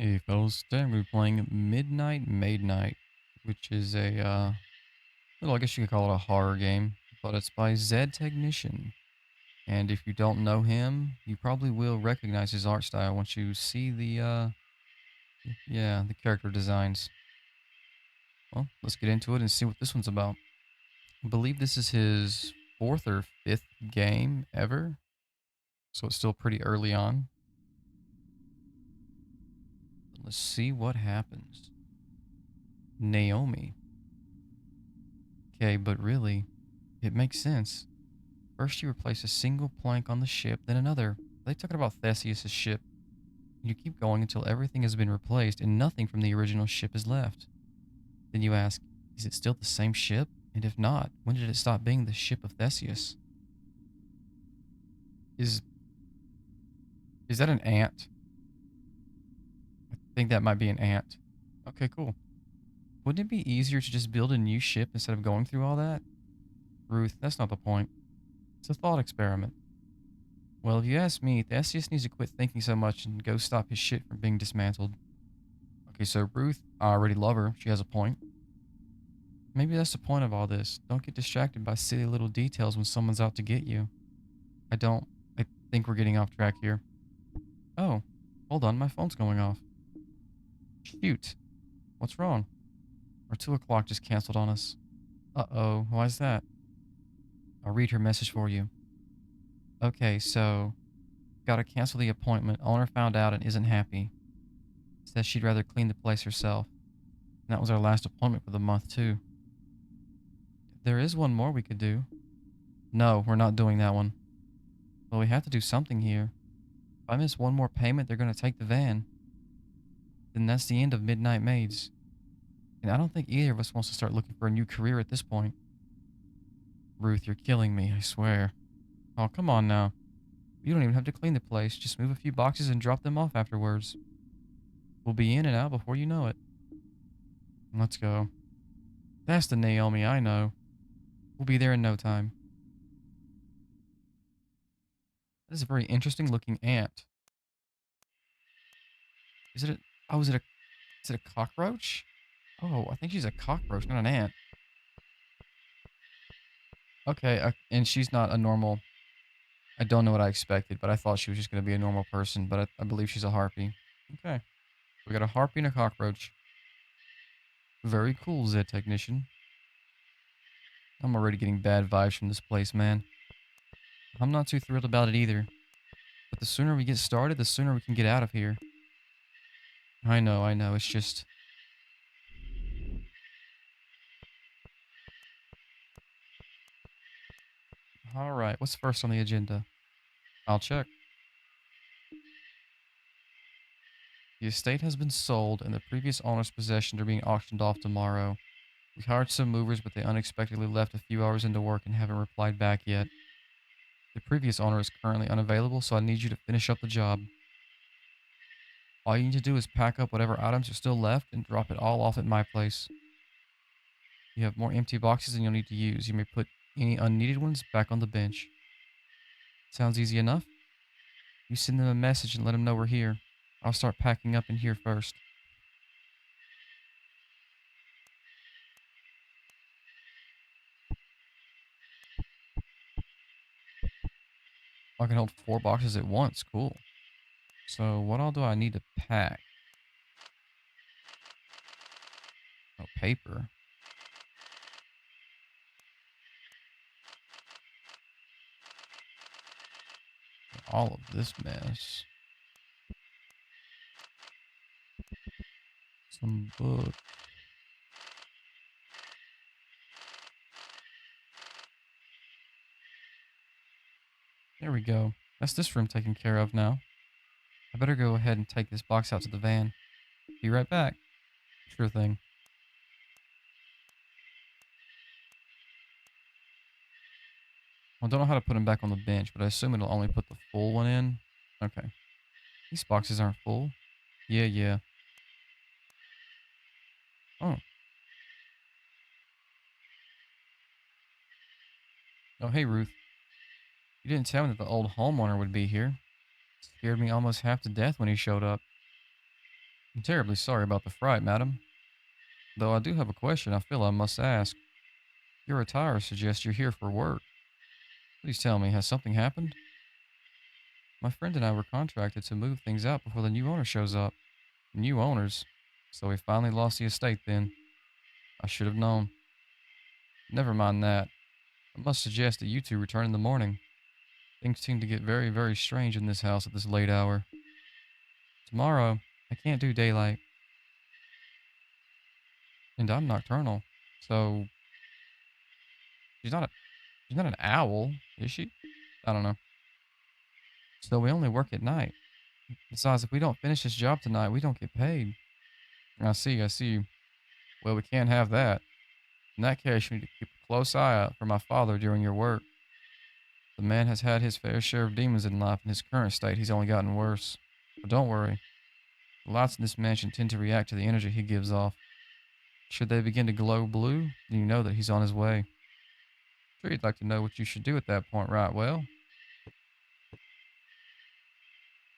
Hey fellas, today we're playing Midnight Maid Night, which is a, well, I guess you could call it a horror game, but it's by Zed Technician. And if you don't know him, you probably will recognize his art style once you see the, yeah, the character designs. Well, let's get into it and see what this one's about. I believe this is his fourth or fifth game ever, so it's still pretty early on. Let's see what happens. Naomi. Okay, but really, it makes sense. First you replace a single plank on the ship, then another. They talking about Theseus' ship. You keep going until everything has been replaced and nothing from the original ship is left. Then you ask, is it still the same ship? And if not, when did it stop being the ship of Theseus? Is is that an ant? I think that might be an ant. Okay, cool. Wouldn't it be easier to just build a new ship instead of going through all that? Ruth, that's not the point. It's a thought experiment. Well, if you ask me, Theseus needs to quit thinking so much and go stop his shit from being dismantled. Okay, so Ruth, I already love her. She has a point. Maybe that's the point of all this. Don't get distracted by silly little details when someone's out to get you. I don't. I think we're getting off track here. Oh, hold on. My phone's going off. Shoot. What's wrong? Our 2 o'clock just canceled on us. Uh-oh. Why's that? I'll read her message for you. Okay, so gotta cancel the appointment. Owner found out and isn't happy. Says she'd rather clean the place herself. And that was our last appointment for the month, too. There is one more we could do. No, we're not doing that one. Well, we have to do something here. If I miss one more payment, they're going to take the van. Then that's the end of Midnight Maids. And I don't think either of us wants to start looking for a new career at this point. Ruth, you're killing me, I swear. Oh, come on now. You don't even have to clean the place. Just move a few boxes and drop them off afterwards. We'll be in and out before you know it. Let's go. That's the Naomi I know. We'll be there in no time. That is a very interesting looking ant. Is it a... Oh, is it a cockroach? Oh, I think she's a cockroach, not an ant. Okay, and she's not a normal... I don't know what I expected, but I thought she was just going to be a normal person, but I believe she's a harpy. Okay. We got a harpy and a cockroach. Very cool, Zed Technician. I'm already getting bad vibes from this place, man. I'm not too thrilled about it either. But the sooner we get started, the sooner we can get out of here. I know. It's just... Alright, what's first on the agenda? I'll check. The estate has been sold, and the previous owner's possessions are being auctioned off tomorrow. We hired some movers, but they unexpectedly left a few hours into work and haven't replied back yet. The previous owner is currently unavailable, so I need you to finish up the job. All you need to do is pack up whatever items are still left and drop it all off at my place. You have more empty boxes than you'll need to use. You may put any unneeded ones back on the bench. Sounds easy enough? You send them a message and let them know we're here. I'll start packing up in here first. I can hold 4 boxes at once. Cool. So what all do I need to pack? Oh, paper. All of this mess. Some book. There we go. That's this room taken care of now. I better go ahead and take this box out to the van. Be right back. Sure thing. I don't know how to put them back on the bench, but I assume it'll only put the full one in. Okay. These boxes aren't full. Yeah. Oh. Oh, hey, Ruth. You didn't tell me that the old homeowner would be here. Scared me almost half to death when he showed up. I'm terribly sorry about the fright, madam. Though I do have a question I feel I must ask. Your attire suggests you're here for work. Please tell me, has something happened? My friend and I were contracted to move things out before the new owner shows up. New owners? So we finally lost the estate then. I should have known. Never mind that. I must suggest that you two return in the morning. Things seem to get very, very strange in this house at this late hour. Tomorrow, I can't do daylight, and I'm nocturnal. So she's not a she's not an owl, is she? I don't know. So we only work at night. Besides, if we don't finish this job tonight, we don't get paid. I see, I see. Well, we can't have that. In that case, you need to keep a close eye out for my father during your work. The man has had his fair share of demons in life. In his current state, he's only gotten worse. But don't worry. The lights in this mansion tend to react to the energy he gives off. Should they begin to glow blue, then you know that he's on his way. Sure, you'd like to know what you should do at that point, right? Well,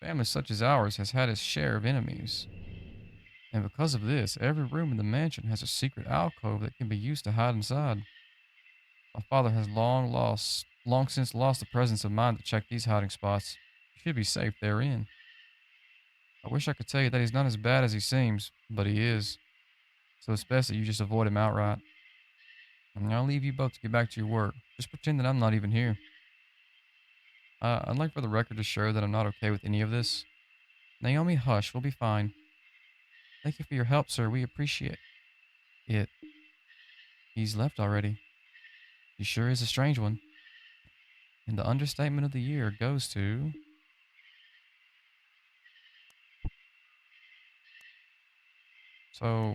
family such as ours has had its share of enemies. And because of this, every room in the mansion has a secret alcove that can be used to hide inside. My father has long since lost the presence of mind to check these hiding spots. You should be safe therein. I wish I could tell you that he's not as bad as he seems, but he is. So it's best that you just avoid him outright. And I'll leave you both to get back to your work. Just pretend that I'm not even here. I'd like for the record to show that I'm not okay with any of this. Naomi, hush, we'll be fine. Thank you for your help, sir. We appreciate it. He's left already. He sure is a strange one. And the understatement of the year goes to... So,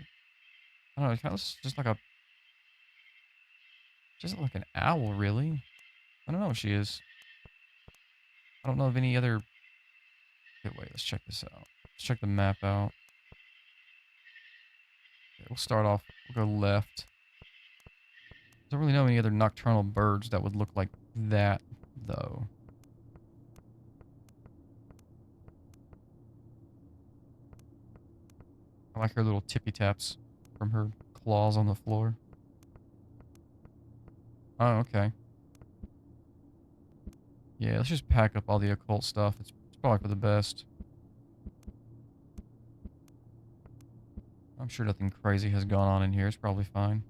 I don't know, it kind of looks just like an owl, really. I don't know what she is. I don't know of any other... Okay, wait, let's check this out. Let's check the map out. Okay, we'll start off, we'll go left. Don't really know any other nocturnal birds that would look like that, though. I like her little tippy taps from her claws on the floor. Oh, okay. Yeah, let's just pack up all the occult stuff. It's probably for the best. I'm sure nothing crazy has gone on in here. It's probably fine.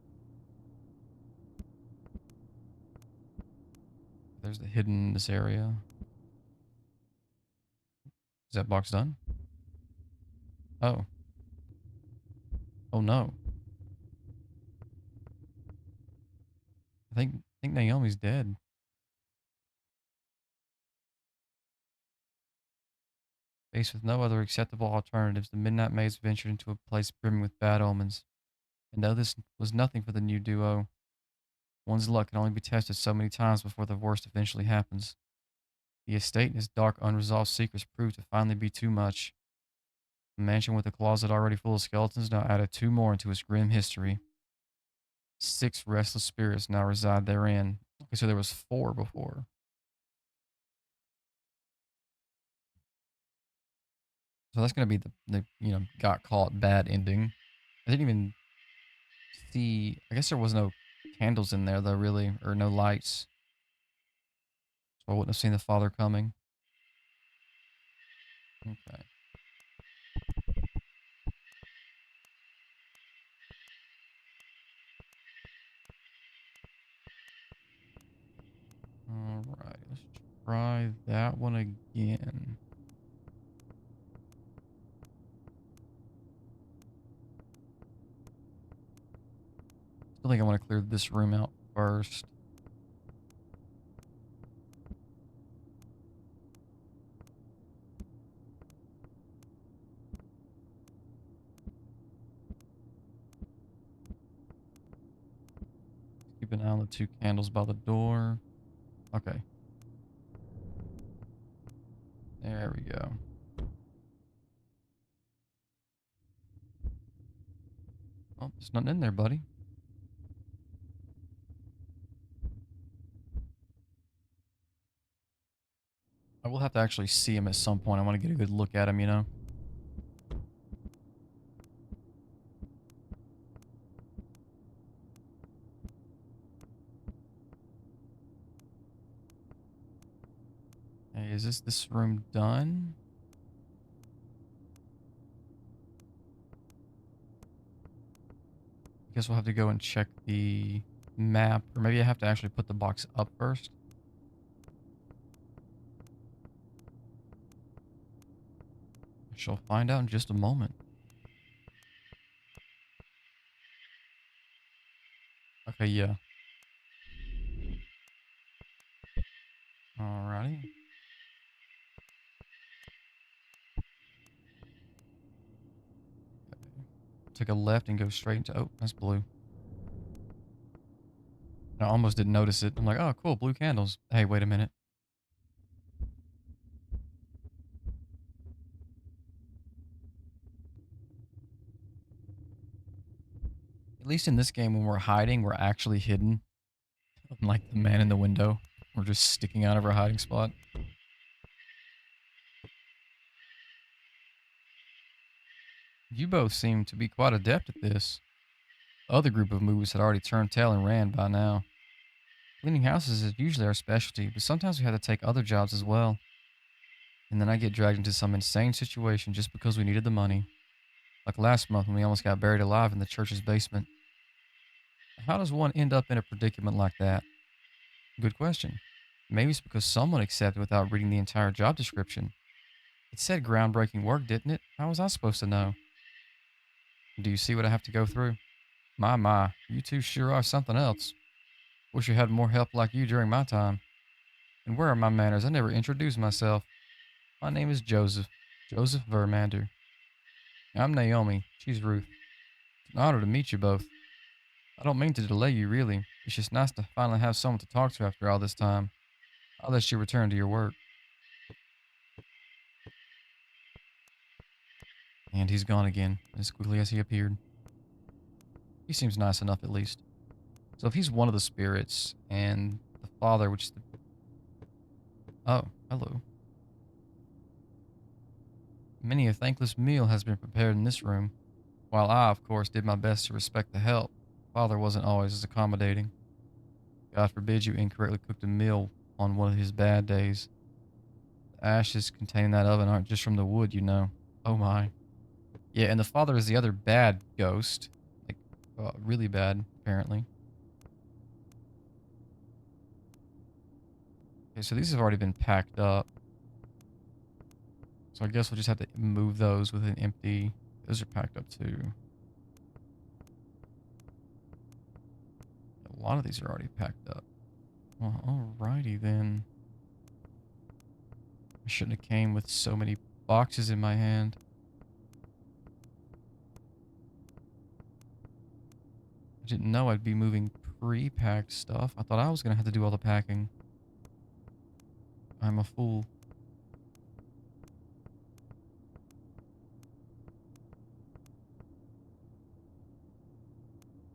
There's the hidden in this area. Is that box done? Oh. Oh no. I think Naomi's dead. Faced with no other acceptable alternatives, the Midnight Maids ventured into a place brimming with bad omens. And though this was nothing for the new duo, one's luck can only be tested so many times before the worst eventually happens. The estate and its dark, unresolved secrets proved to finally be too much. A mansion with a closet already full of skeletons now added two more into its grim history. 6 restless spirits now reside therein. Okay, so there was 4 before. So that's gonna be the got caught bad ending. I didn't even see. I guess there was no candles in there though, really, or no lights, so I wouldn't have seen the father coming. Okay. All right. Let's try that one again. Still think I want to clear this room out first. Keep an eye on the 2 candles by the door. Okay. There we go. Oh, there's nothing in there, buddy. I will have to actually see him at some point. I want to get a good look at him, you know? Is this room done? I guess we'll have to go and check the map. Or maybe I have to actually put the box up first. I shall find out in just a moment. Okay, yeah. Alrighty. Take a left and go straight into... Oh, that's blue. I almost didn't notice it. I'm like, oh, cool, blue candles. Hey, wait a minute. At least in this game, when we're hiding, we're actually hidden. Unlike the man in the window. We're just sticking out of our hiding spot. You both seem to be quite adept at this. The other group of movers had already turned tail and ran by now. Cleaning houses is usually our specialty, but sometimes we have to take other jobs as well. And then I get dragged into some insane situation just because we needed the money. Like last month when we almost got buried alive in the church's basement. How does one end up in a predicament like that? Good question. Maybe it's because someone accepted without reading the entire job description. It said groundbreaking work, didn't it? How was I supposed to know? Do you see what I have to go through? My, you two sure are something else. Wish I had more help like you during my time. And where are my manners? I never introduced myself. My name is Joseph. Joseph Vermander. I'm Naomi. She's Ruth. It's an honor to meet you both. I don't mean to delay you, really. It's just nice to finally have someone to talk to after all this time. I'll let you return to your work. And he's gone again, as quickly as he appeared. He seems nice enough, at least. So if he's one of the spirits, and the father, which is the... Oh, hello. Many a thankless meal has been prepared in this room. While I, of course, did my best to respect the help, father wasn't always as accommodating. God forbid you incorrectly cooked a meal on one of his bad days. The ashes containing that oven aren't just from the wood, you know. Oh my. Yeah, and the father is the other bad ghost. Like, really bad, apparently. Okay, so these have already been packed up. So I guess we'll just have to move those with an empty... Those are packed up too. A lot of these are already packed up. Well, alrighty then. I shouldn't have came with so many boxes in my hand. I didn't know I'd be moving pre-packed stuff. I thought I was going to have to do all the packing. I'm a fool.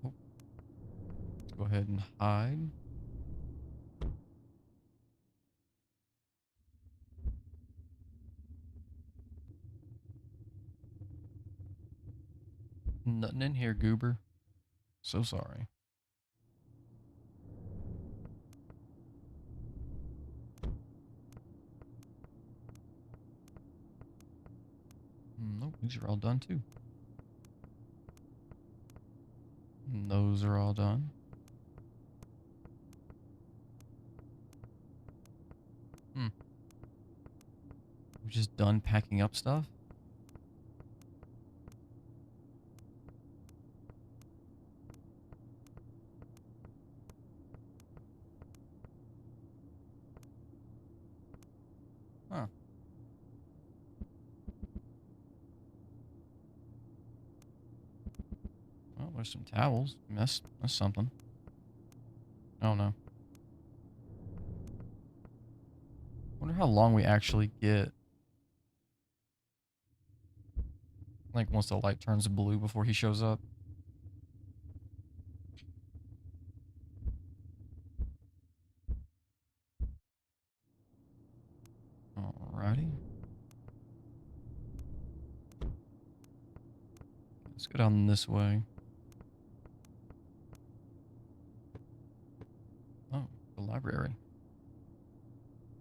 Oh, let's go ahead and hide. Nothing in here, goober. So sorry. Nope, these are all done too. And those are all done. We're just done packing up stuff? Huh. Well, there's some towels. I mean, that's something. Oh no. Wonder how long we actually get. Like once the light turns blue before he shows up. Alrighty. Let's go down this way. Oh, the library.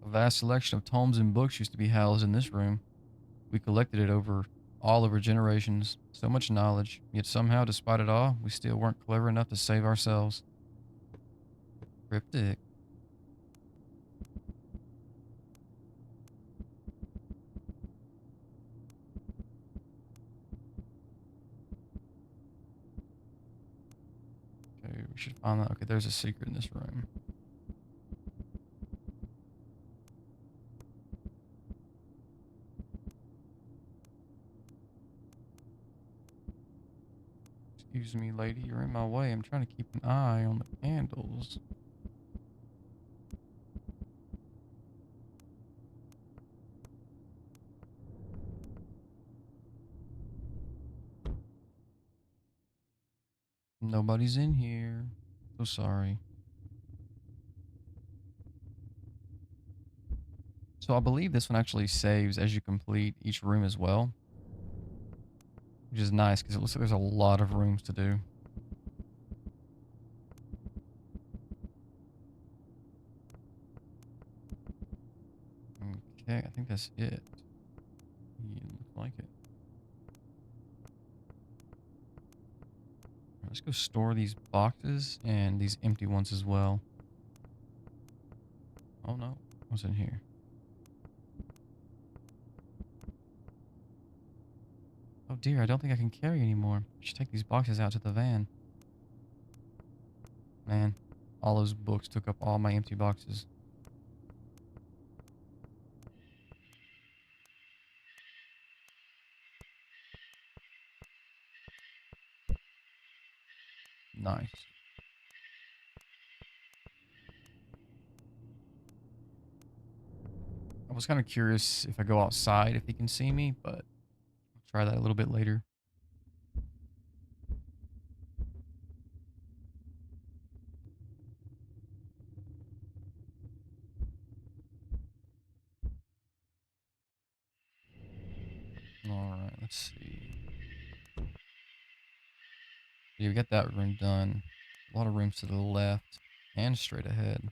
A vast selection of tomes and books used to be housed in this room. We collected it all over generations. So much knowledge. Yet somehow, despite it all, we still weren't clever enough to save ourselves. Cryptic. Okay, we should find that. Okay, there's a secret in this room. Excuse me, lady, you're in my way. I'm trying to keep an eye on the candles. Nobody's in here. So sorry. So I believe this one actually saves as you complete each room as well, which is nice because it looks like there's a lot of rooms to do. Okay, I think that's it. Yeah, looks like it. Let's go store these boxes and these empty ones as well. Oh no, what's in here? Oh dear, I don't think I can carry anymore. I should take these boxes out to the van. Man, all those books took up all my empty boxes. Nice. I was kind of curious if I go outside if he can see me, but I'll try that a little bit later. Alright, let's see. Yeah, we got that room done. A lot of rooms to the left and straight ahead.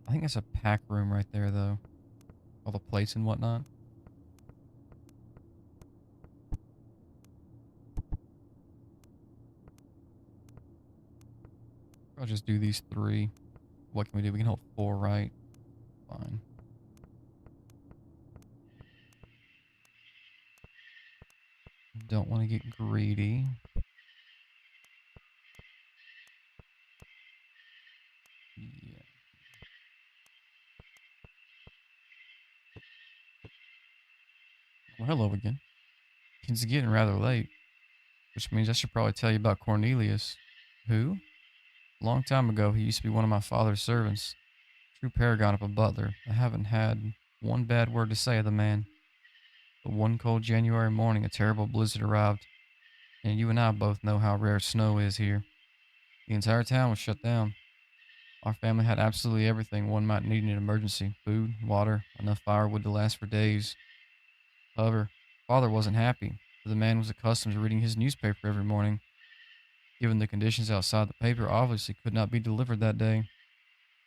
I think that's a pack room right there, though. All the plates and whatnot. I'll just do these three. What can we do? We can hold four, right? Fine. Don't want to get greedy. Yeah. Well, hello again. It's getting rather late, which means I should probably tell you about Cornelius. Who? Long time ago, he used to be one of my father's servants. True paragon of a butler. I haven't had one bad word to say of the man. But one cold January morning, a terrible blizzard arrived, and you and I both know how rare snow is here. The entire town was shut down. Our family had absolutely everything one might need in an emergency: food, water, enough firewood to last for days. However, father wasn't happy, for the man was accustomed to reading his newspaper every morning. Given the conditions outside, the paper obviously could not be delivered that day.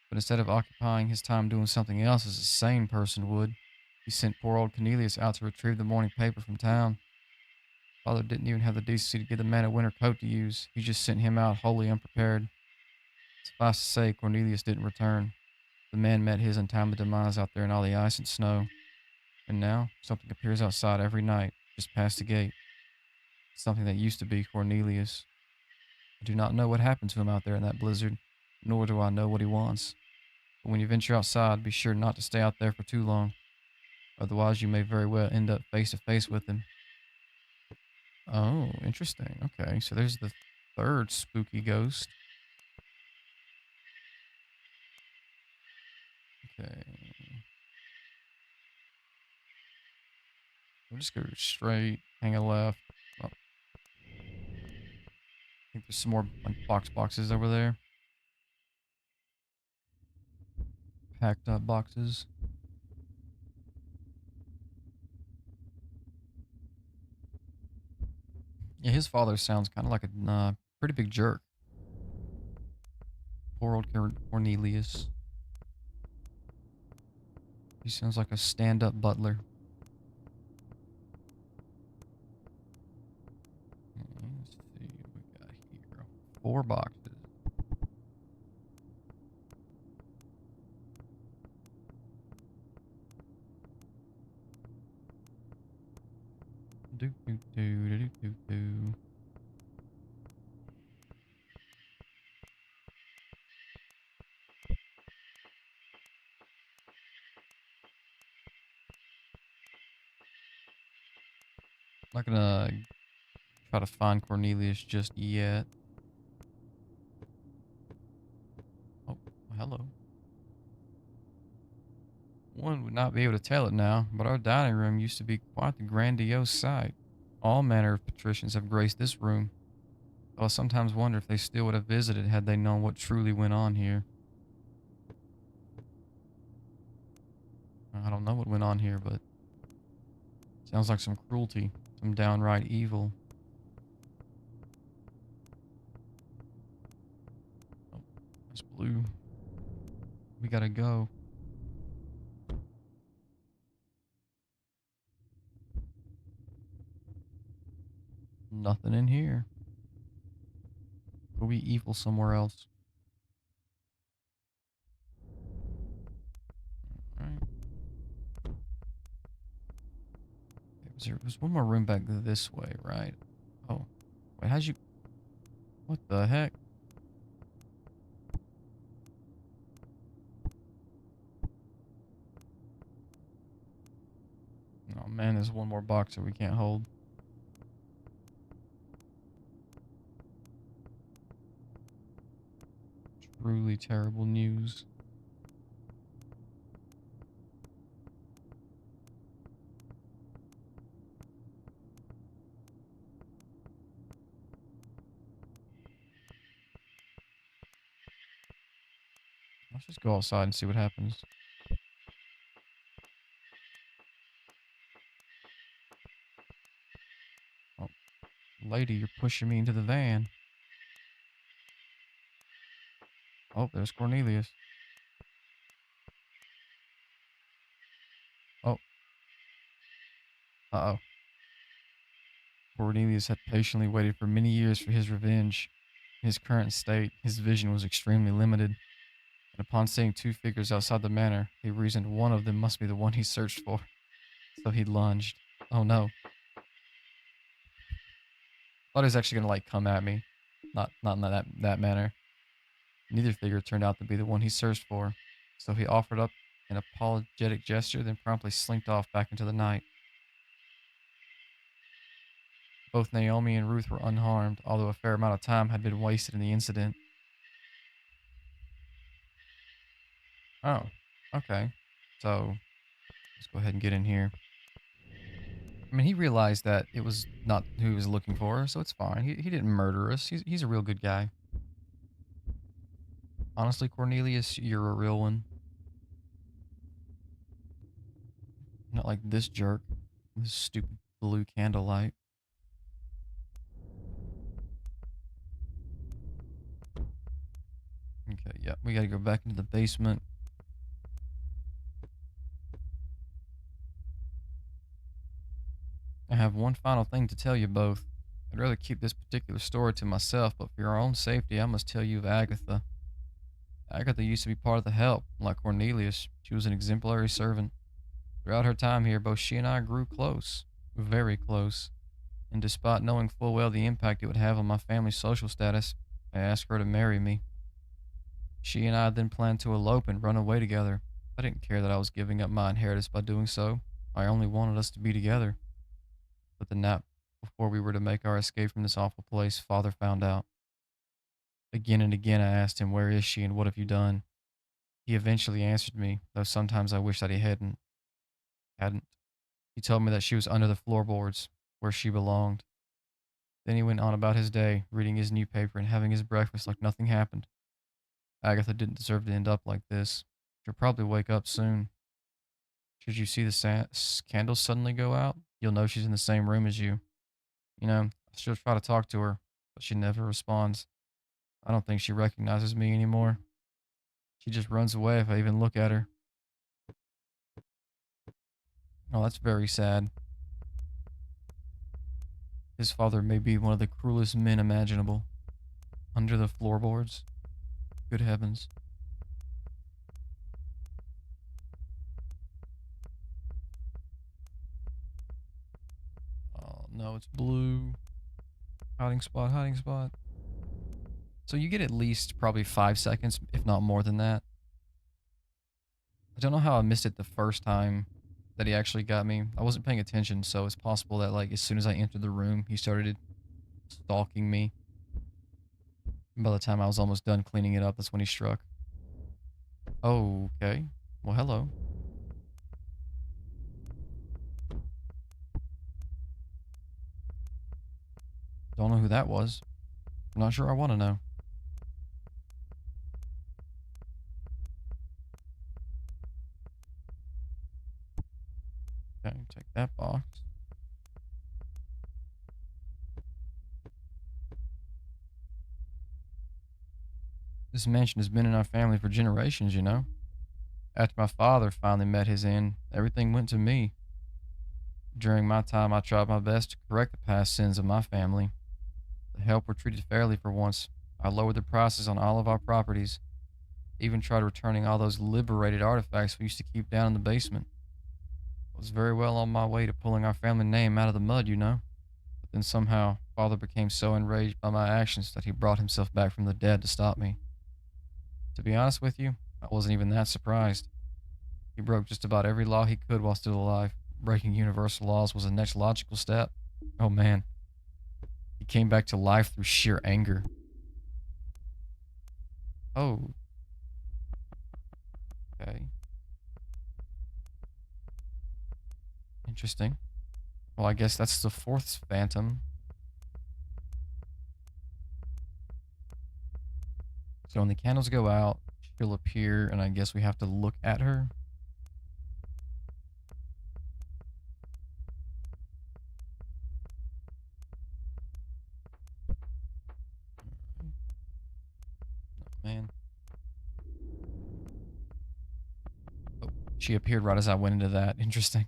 But instead of occupying his time doing something else as a sane person would, he sent poor old Cornelius out to retrieve the morning paper from town. Father didn't even have the decency to give the man a winter coat to use. He just sent him out wholly unprepared. Suffice to say, Cornelius didn't return. The man met his untimely demise out there in all the ice and snow. And now, something appears outside every night, just past the gate. Something that used to be Cornelius. I do not know what happened to him out there in that blizzard, nor do I know what he wants. But when you venture outside, be sure not to stay out there for too long. Otherwise, you may very well end up face to face with him. Oh, interesting. Okay, so there's the third spooky ghost. Okay. We'll just go straight, hang a left. Oh, I think there's some more like boxes over there. Packed up boxes. Yeah, his father sounds kind of like a pretty big jerk. Poor old Cornelius. He sounds like a stand-up butler. Let's see what we got here. 4 boxes. Do do do do do do. Not gonna try to find Cornelius just yet. Oh, hello. One would not be able to tell it now, but our dining room used to be quite the grandiose sight. All manner of patricians have graced this room, but I sometimes wonder if they still would have visited had they known what truly went on here. I don't know what went on here, but sounds like some cruelty, some downright evil. Oh, it's blue. We gotta go. Nothing in here. Go be evil somewhere else. Alright. There's one more room back this way, right? Oh. Wait, how'd you... What the heck? Oh man, there's one more box that we can't hold. Truly terrible news. Let's just go outside and see what happens. Oh, lady, you're pushing me into the van. Oh, there's Cornelius. Oh, uh-oh. Cornelius had patiently waited for many years for his revenge. In his current state, his vision was extremely limited, and upon seeing 2 figures outside the manor, he reasoned one of them must be the one he searched for. So he lunged. Oh no. Thought he was actually gonna like come at me. Not in that manner. Neither figure turned out to be the one he searched for, so he offered up an apologetic gesture, then promptly slinked off back into the night. Both Naomi and Ruth were unharmed, although a fair amount of time had been wasted in the incident. Oh, okay. So let's go ahead and get in here. I mean, he realized that it was not who he was looking for, so it's fine. He didn't murder us. He's a real good guy. Honestly, Cornelius, you're a real one. Not like this jerk. This stupid blue candlelight. Okay, yeah, we gotta go back into the basement. I have one final thing to tell you both. I'd rather keep this particular story to myself, but for your own safety, I must tell you of Agatha. Agatha used to be part of the help, like Cornelius. She was an exemplary servant. Throughout her time here, both she and I grew close, very close. And despite knowing full well the impact it would have on my family's social status, I asked her to marry me. She and I then planned to elope and run away together. I didn't care that I was giving up my inheritance by doing so. I only wanted us to be together. But the night before we were to make our escape from this awful place, Father found out. Again and again I asked him, "Where is she and what have you done?" He eventually answered me, though sometimes I wish that he hadn't. He told me that she was under the floorboards, where she belonged. Then he went on about his day, reading his new paper and having his breakfast like nothing happened. Agatha didn't deserve to end up like this. She'll probably wake up soon. Should you see the candles suddenly go out, you'll know she's in the same room as you. You know, I still try to talk to her, but she never responds. I don't think she recognizes me anymore. She just runs away if I even look at her. Oh, that's very sad. His father may be one of the cruelest men imaginable. Under the floorboards. Good heavens. Oh, no, it's blue. Hiding spot, hiding spot. So you get at least probably 5 seconds, if not more than that. I don't know how I missed it the first time that he actually got me. I wasn't paying attention, so it's possible that like as soon as I entered the room, he started stalking me. And by the time I was almost done cleaning it up, that's when he struck. Oh, okay. Well, hello. Don't know who that was. I'm not sure I want to know. Okay, take that box. This mansion has been in our family for generations, you know. After my father finally met his end, everything went to me. During my time, I tried my best to correct the past sins of my family. The help were treated fairly for once. I lowered the prices on all of our properties, even tried returning all those liberated artifacts we used to keep down in the basement. I was very well on my way to pulling our family name out of the mud, you know. But then somehow, father became so enraged by my actions that he brought himself back from the dead to stop me. To be honest with you, I wasn't even that surprised. He broke just about every law he could while still alive. Breaking universal laws was the next logical step. Oh man, he came back to life through sheer anger. Oh, okay. Interesting. Well, I guess that's the fourth phantom. So when the candles go out, she'll appear, and I guess we have to look at her. Oh, man. Oh, she appeared right as I went into that. Interesting.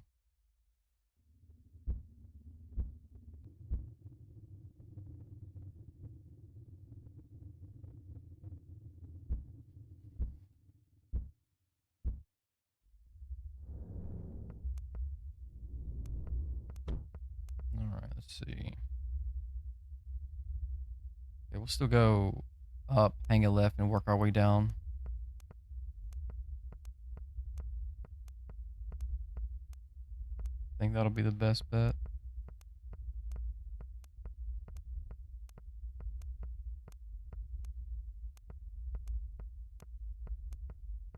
All right, let's see. Okay, we'll still go up, hang a left, and work our way down. I think that'll be the best bet.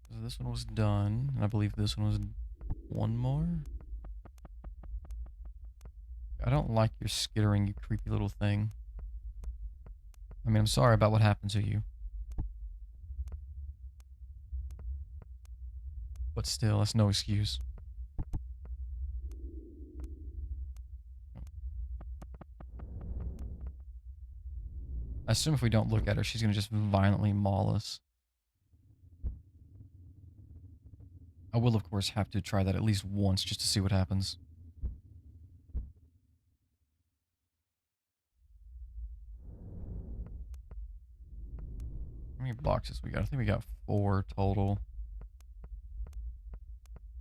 So this one was done, and I believe this one was one more. I don't like your skittering, you creepy little thing. I mean, I'm sorry about what happened to you. But still, that's no excuse. I assume if we don't look at her, she's going to just violently maul us. I will, of course, have to try that at least once just to see what happens. How many boxes we got? I think we got 4 total.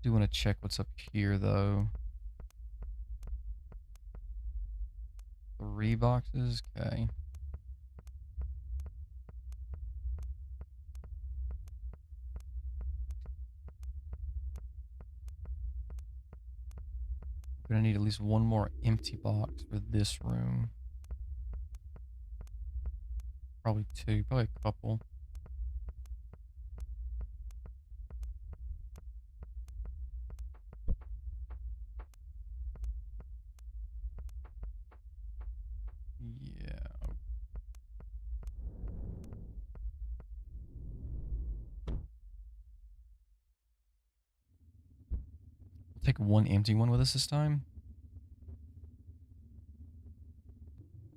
Do want to check what's up here, though. 3 boxes? Okay. We're gonna need at least one more empty box for this room. Probably 2, probably a couple. Yeah. We'll take one empty one with us this time.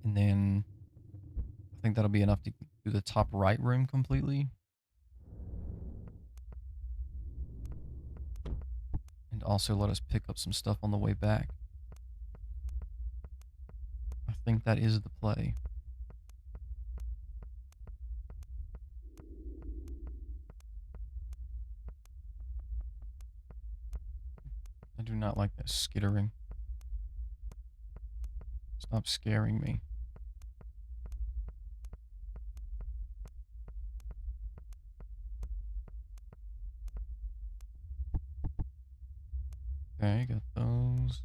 And then I think that'll be enough to do the top right room completely. And also let us pick up some stuff on the way back. I think that is the play. I do not like that skittering. Stop scaring me. Okay, got those.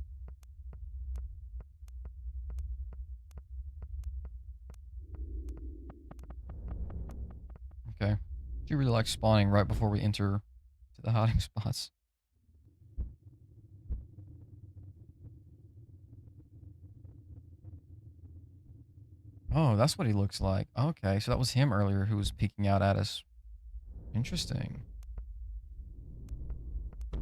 Okay. She really likes spawning right before we enter to the hiding spots. Oh, that's what he looks like. Okay, so that was him earlier who was peeking out at us. Interesting. I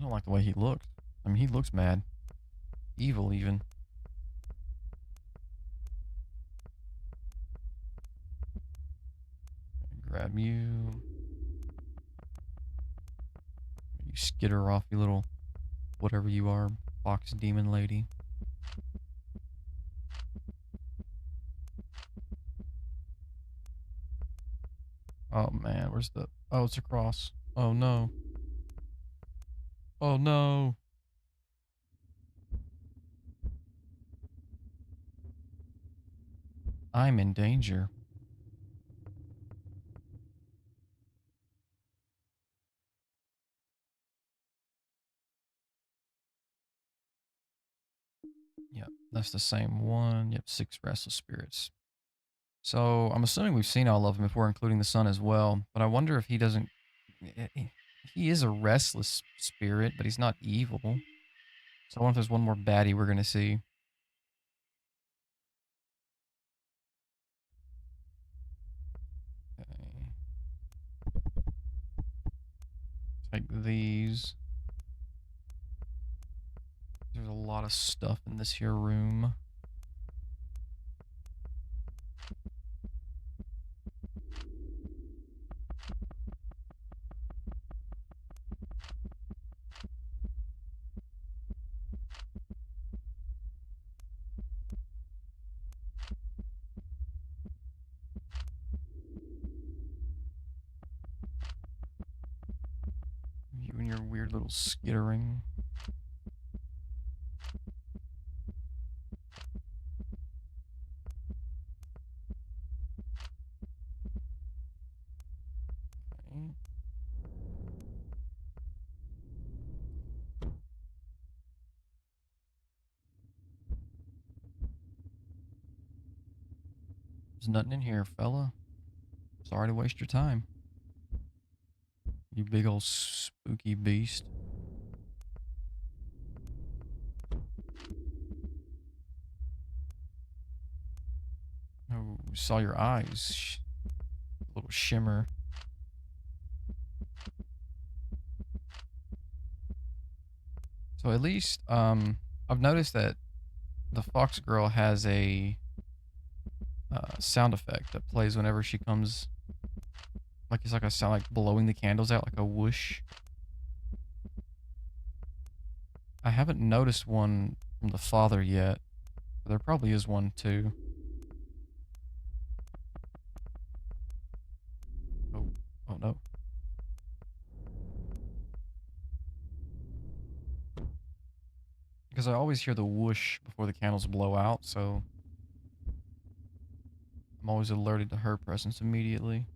don't like the way he looks. I mean, he looks mad. Evil, even. Grab you. You skitter off, you little whatever you are, fox demon lady. Oh man, where's the... Oh, it's across. Oh no. Oh no. I'm in danger. Yep, that's the same one. Yep, 6 restless spirits. So I'm assuming we've seen all of them if we're including the sun as well. But I wonder if he doesn't... He is a restless spirit, but he's not evil. So I wonder if there's one more baddie we're going to see. Okay. Take these. There's a lot of stuff in this here room. You and your weird little skittering. Okay. There's nothing in here, fella. Sorry to waste your time. You big old spooky beast. Oh, saw your eyes. A little shimmer. So at least, I've noticed that the fox girl has a sound effect that plays whenever she comes. Like it's like a sound like blowing the candles out, like a whoosh. I haven't noticed one from the father yet. But there probably is one too. Oh, oh no. Because I always hear the whoosh before the candles blow out, so I'm always alerted to her presence immediately.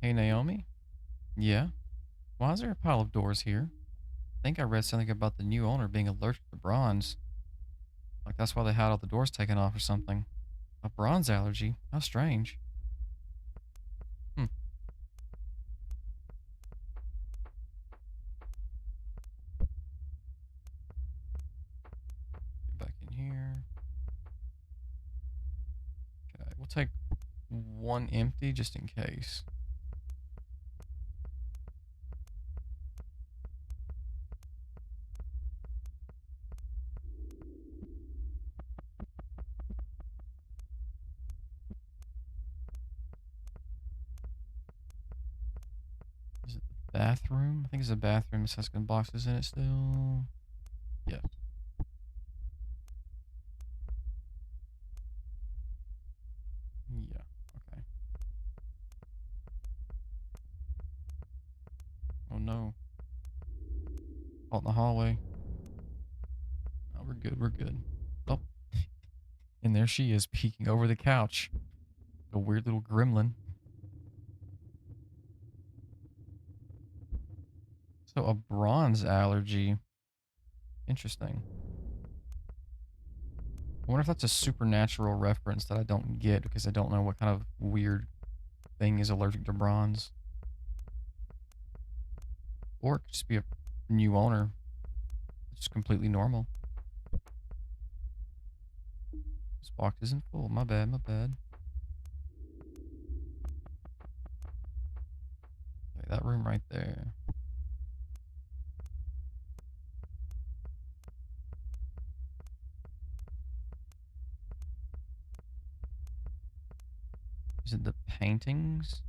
Hey, Naomi? Yeah? Why is there a pile of doors here? I think I read something about the new owner being allergic to bronze. Like that's why they had all the doors taken off or something. A bronze allergy? How strange. Hmm. Get back in here. Okay, we'll take one empty just in case. Bathroom? I think it's a bathroom. This has gun boxes in it still. Yes. Yeah. Okay. Oh no. Out in the hallway. Oh, we're good. We're good. Oh, and there she is peeking over the couch. A weird little gremlin. So a bronze allergy. Interesting. I wonder if that's a supernatural reference that I don't get because I don't know what kind of weird thing is allergic to bronze. Or it could just be a new owner. It's completely normal. This box isn't full. My bad, my bad. Okay, that room right there. Is it the paintings?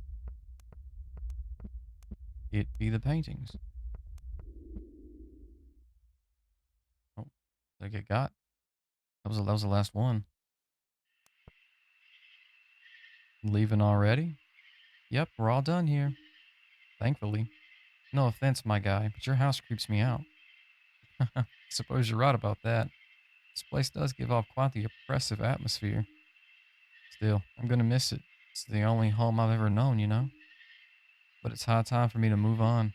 It be the paintings. Oh, did I get got? That was the last one. Leaving already? Yep, we're all done here. Thankfully. No offense, my guy, but your house creeps me out. Suppose you're right about that. This place does give off quite the oppressive atmosphere. Still, I'm gonna miss it. It's the only home I've ever known, you know? But it's high time for me to move on.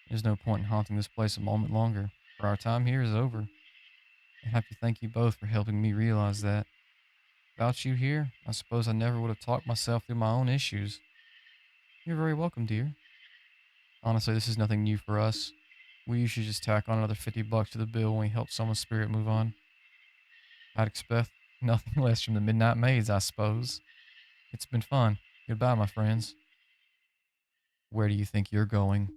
There's no point in haunting this place a moment longer, for our time here is over. I have to thank you both for helping me realize that. Without you here, I suppose I never would have talked myself through my own issues. You're very welcome, dear. Honestly, this is nothing new for us. We usually just tack on another $50 to the bill when we help someone's spirit move on. I'd expect nothing less from the Midnight Maids, I suppose. It's been fun. Goodbye, my friends. Where do you think you're going?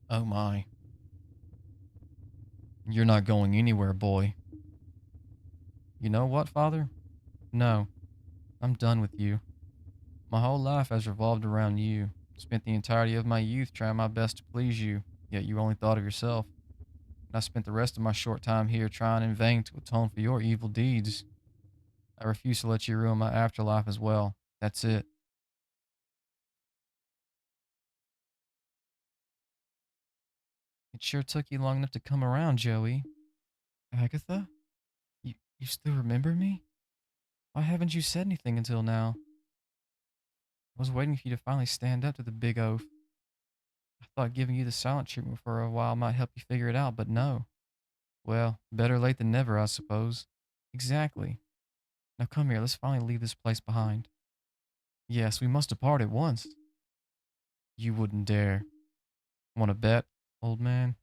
Oh my. You're not going anywhere, boy. You know what, Father? No, I'm done with you. My whole life has revolved around you. Spent the entirety of my youth trying my best to please you, yet you only thought of yourself. And I spent the rest of my short time here trying in vain to atone for your evil deeds. I refuse to let you ruin my afterlife as well. That's it. It sure took you long enough to come around, Joey. Agatha? You still remember me? Why haven't you said anything until now? I was waiting for you to finally stand up to the big oaf. I thought giving you the silent treatment for a while might help you figure it out, but no. Well, better late than never, I suppose. Exactly. Now come here, let's finally leave this place behind. Yes, we must depart at once. You wouldn't dare. Want to bet, old man?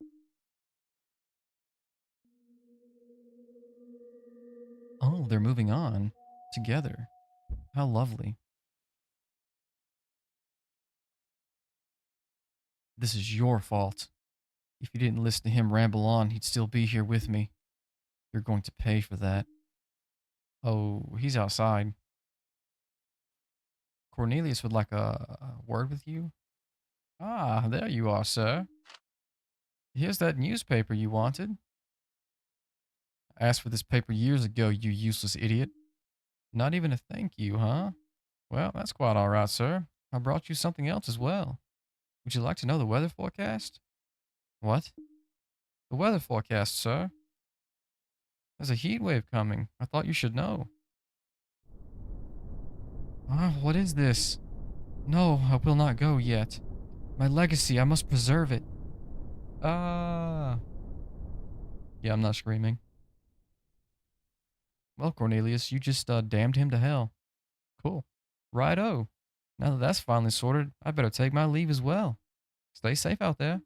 Oh, they're moving on. Together. How lovely. This is your fault. If you didn't listen to him ramble on, he'd still be here with me. You're going to pay for that. Oh, he's outside. Cornelius would like a word with you. Ah, there you are, sir. Here's that newspaper you wanted. I asked for this paper years ago, you useless idiot. Not even a thank you, huh? Well, that's quite all right, sir. I brought you something else as well. Would you like to know the weather forecast? What? The weather forecast, sir. There's a heat wave coming. I thought you should know. Ah, what is this? No, I will not go yet. My legacy, I must preserve it. Ah. Yeah, I'm not screaming. Well, Cornelius, you just damned him to hell. Cool. Righto. Now that that's finally sorted, I better take my leave as well. Stay safe out there.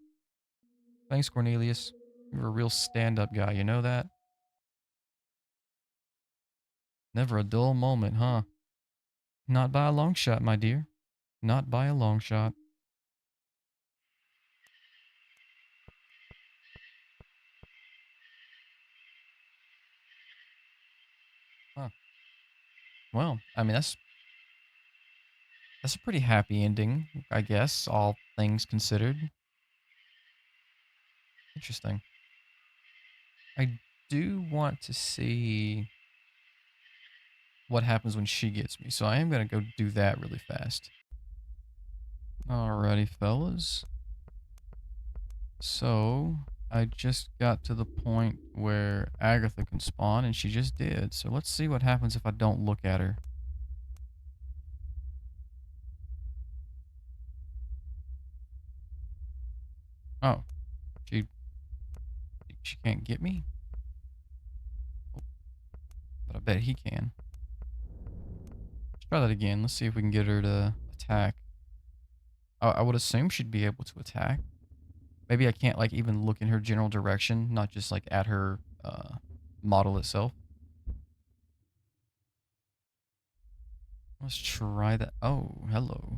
Thanks, Cornelius. You're a real stand-up guy, you know that? Never a dull moment, huh? Not by a long shot, my dear. Not by a long shot. Huh. Well, I mean, that's That's a pretty happy ending, I guess, all things considered. Interesting. I do want to see what happens when she gets me, so I am going to go do that really fast. Alrighty, fellas. So, I just got to the point where Agatha can spawn, and she just did. So let's see what happens if I don't look at her. Oh, she she can't get me? Oh, but I bet he can. Let's try that again. Let's see if we can get her to attack. I would assume she'd be able to attack. Maybe I can't like even look in her general direction, not just like at her model itself. Let's try that. Oh, hello.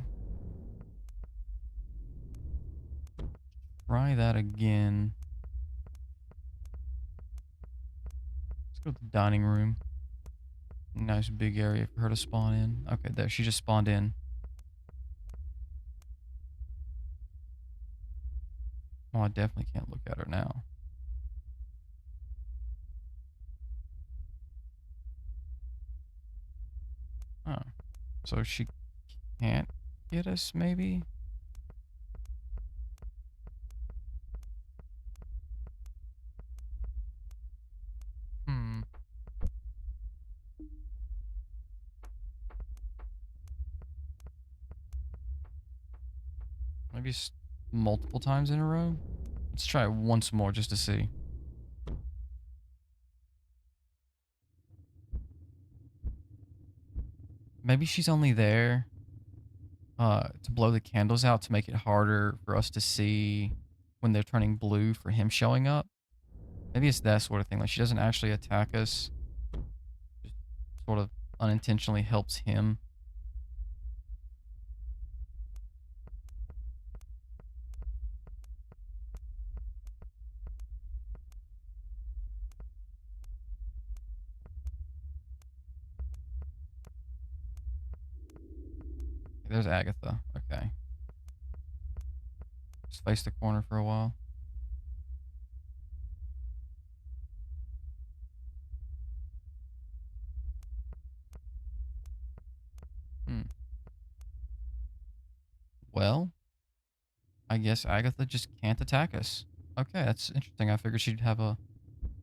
Try that again. Let's go to the dining room. Nice big area for her to spawn in. Okay, there. She just spawned in. Oh, I definitely can't look at her now. Oh, so she can't get us, maybe? Hmm. Maybe multiple times in a row? Let's try it once more just to see. Maybe she's only there to blow the candles out to make it harder for us to see when they're turning blue for him showing up. Maybe it's that sort of thing. Like she doesn't actually attack us, just sort of unintentionally helps him. There's Agatha. Okay. Just face the corner for a while. Hmm. Well, I guess Agatha just can't attack us. Okay, that's interesting. I figured she'd have a.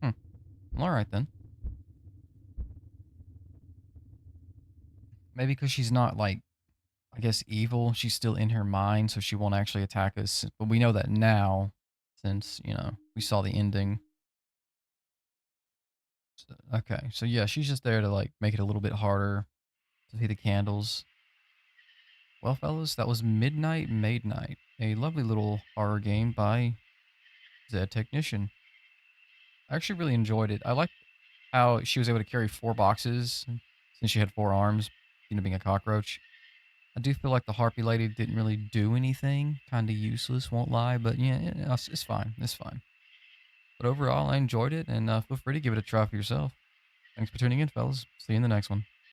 Hmm. All right then. Maybe because she's not like, I guess, evil. She's still in her mind, so she won't actually attack us. But we know that now, since we saw the ending. So, okay, so yeah, she's just there to like make it a little bit harder to see the candles. Well, fellas, that was Midnight Maid Night, a lovely little horror game by Zed Technician. I actually really enjoyed it. I liked how she was able to carry 4 boxes since she had 4 arms, being a cockroach. I do feel like the Harpy Lady didn't really do anything. Kind of useless, won't lie, but yeah, it's fine. It's fine. But overall, I enjoyed it, and feel free to give it a try for yourself. Thanks for tuning in, fellas. See you in the next one.